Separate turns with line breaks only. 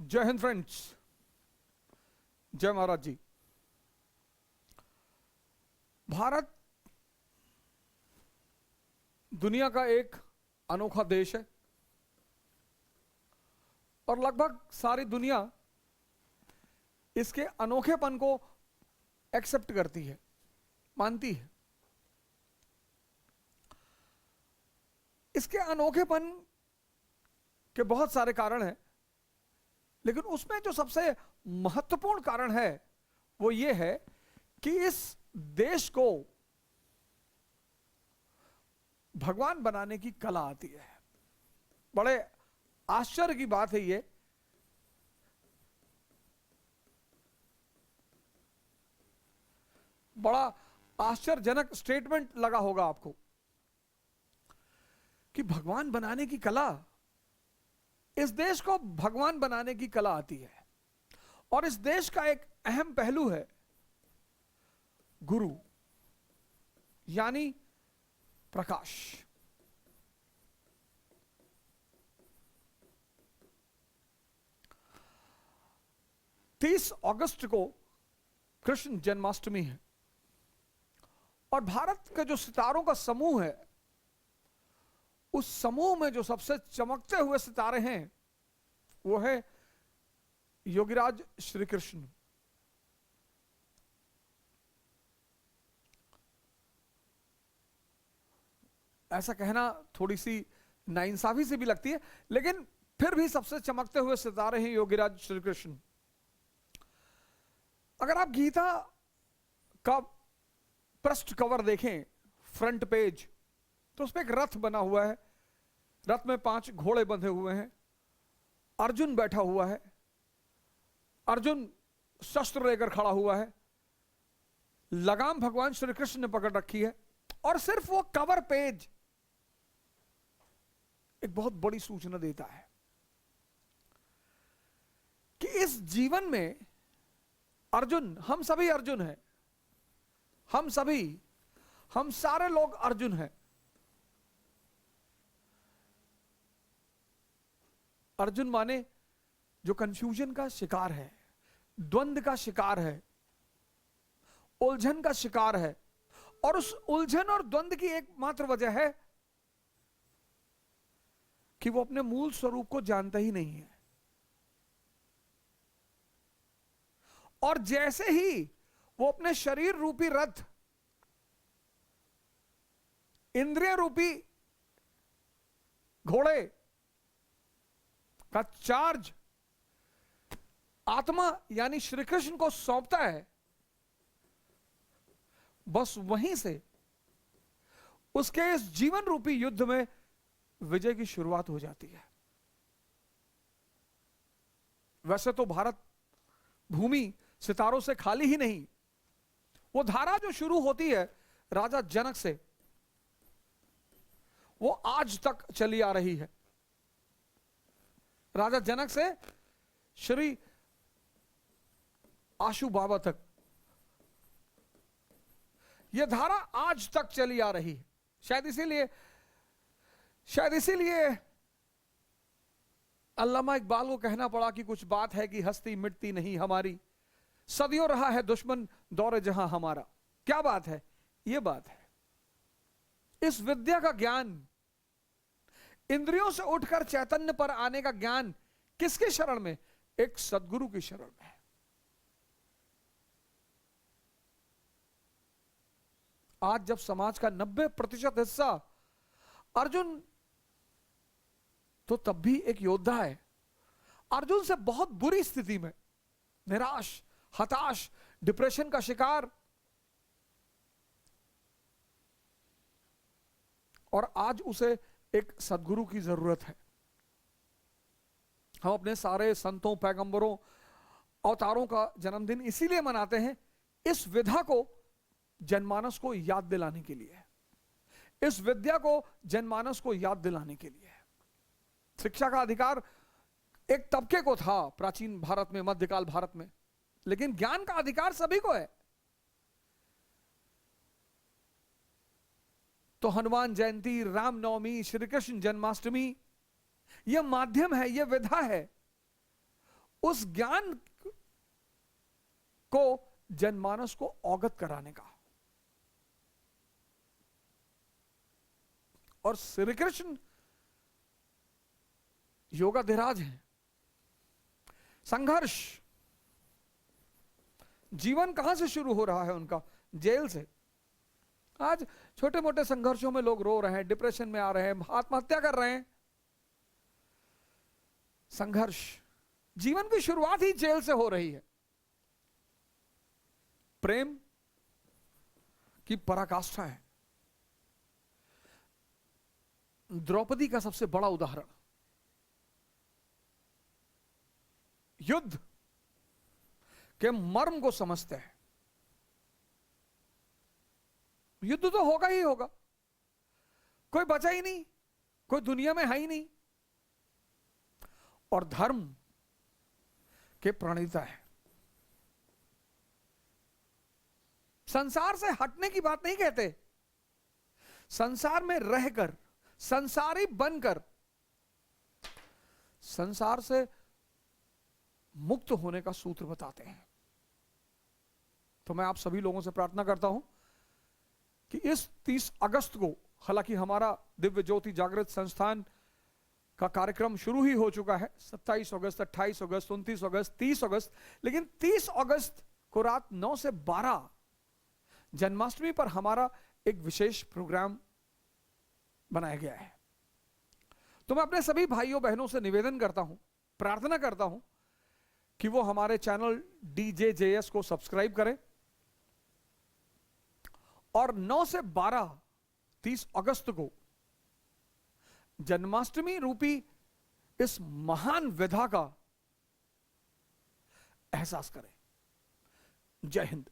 जय हिंद फ्रेंड्स, जय महाराज जी। भारत दुनिया का एक अनोखा देश है और लगभग सारी दुनिया इसके अनोखेपन को एक्सेप्ट करती है, मानती है। इसके अनोखेपन के बहुत सारे कारण हैं, लेकिन उसमें जो सबसे महत्वपूर्ण कारण है वो ये है कि इस देश को भगवान बनाने की कला आती है। बड़े आश्चर्य की बात है ये। बड़ा आश्चर्यजनक स्टेटमेंट लगा होगा आपको कि भगवान बनाने की कला, इस देश को भगवान बनाने की कला आती है। और इस देश का एक अहम पहलू है गुरु, यानी प्रकाश। तीस अगस्त को कृष्ण जन्माष्टमी है और भारत के जो सितारों का समूह है, उस समूह में जो सबसे चमकते हुए सितारे हैं वो है योगीराज श्री कृष्ण। ऐसा कहना थोड़ी सी नाइंसाफी से भी लगती है, लेकिन फिर भी सबसे चमकते हुए सितारे हैं योगीराज श्री कृष्ण। अगर आप गीता का पृष्ठ कवर देखें, फ्रंट पेज, तो उसमें एक रथ बना हुआ है। रथ में 5 घोड़े बंधे हुए हैं, अर्जुन बैठा हुआ है, अर्जुन शस्त्र लेकर खड़ा हुआ है, लगाम भगवान श्री कृष्ण ने पकड़ रखी है। और सिर्फ वो कवर पेज एक बहुत बड़ी सूचना देता है कि इस जीवन में अर्जुन, हम सभी अर्जुन हैं, हम सारे लोग अर्जुन हैं। अर्जुन माने जो कंफ्यूजन का शिकार है, द्वंद का शिकार है, उलझन का शिकार है। और उस उलझन और द्वंद की एकमात्र वजह है कि वो अपने मूल स्वरूप को जानता ही नहीं है। और जैसे ही वो अपने शरीर रूपी रथ, इंद्रिय रूपी घोड़े का चार्ज आत्मा यानी श्री कृष्ण को सौंपता है, बस वहीं से उसके इस जीवन रूपी युद्ध में विजय की शुरुआत हो जाती है। वैसे तो भारत भूमि सितारों से खाली ही नहीं, वो धारा जो शुरू होती है राजा जनक से, वो आज तक चली आ रही है। राजा जनक से श्री आशु बाबा तक यह धारा आज तक चली आ रही है। शायद इसीलिए अल्लामा इकबाल को कहना पड़ा कि कुछ बात है कि हस्ती मिटती नहीं हमारी, सदियों रहा है दुश्मन दौरे जहां हमारा। क्या बात है? यह बात है इस विद्या का ज्ञान, इंद्रियों से उठकर चैतन्य पर आने का ज्ञान किसके शरण में? एक सद्गुरु की शरण में है। आज जब समाज का 90% हिस्सा अर्जुन, तो तब भी एक योद्धा है, अर्जुन से बहुत बुरी स्थिति में, निराश, हताश, डिप्रेशन का शिकार। और आज उसे एक सद्गुरु की जरूरत है। हम अपने सारे संतों, पैगंबरों, अवतारों का जन्मदिन इसीलिए मनाते हैं, इस विधा को जनमानस को याद दिलाने के लिए, इस विद्या को जनमानस को याद दिलाने के लिए। शिक्षा का अधिकार एक तबके को था प्राचीन भारत में, मध्यकाल भारत में, लेकिन ज्ञान का अधिकार सभी को है। तो हनुमान जयंती, रामनवमी, श्री कृष्ण जन्माष्टमी, यह माध्यम है, यह विधा है उस ज्ञान को जनमानस को अवगत कराने का। और श्री कृष्ण योगाधिराज हैं। संघर्ष, जीवन कहां से शुरू हो रहा है उनका? जेल से। आज छोटे मोटे संघर्षों में लोग रो रहे हैं, डिप्रेशन में आ रहे हैं, आत्महत्या कर रहे हैं। संघर्ष, जीवन की शुरुआत ही जेल से हो रही है। प्रेम की पराकाष्ठा है। द्रौपदी का सबसे बड़ा उदाहरण, युद्ध के मर्म को समझते हैं। युद्ध तो होगा ही होगा, कोई बचा ही नहीं, कोई दुनिया में है ही नहीं। और धर्म के प्रणेता है। संसार से हटने की बात नहीं कहते, संसार में रहकर, संसारी बनकर संसार से मुक्त होने का सूत्र बताते हैं। तो मैं आप सभी लोगों से प्रार्थना करता हूं कि इस 30 अगस्त को, हालांकि हमारा दिव्य ज्योति जागृत संस्थान का कार्यक्रम शुरू ही हो चुका है, 27 अगस्त, 28 अगस्त, 29 अगस्त, 30 अगस्त, लेकिन 30 अगस्त को रात 9 से 12 जन्माष्टमी पर हमारा एक विशेष प्रोग्राम बनाया गया है। तो मैं अपने सभी भाइयों बहनों से निवेदन करता हूं, प्रार्थना करता हूं कि वो हमारे चैनल DJJS को सब्सक्राइब करें और 9 से 12 30 अगस्त को जन्माष्टमी रूपी इस महान विधा का एहसास करें। जय हिंद।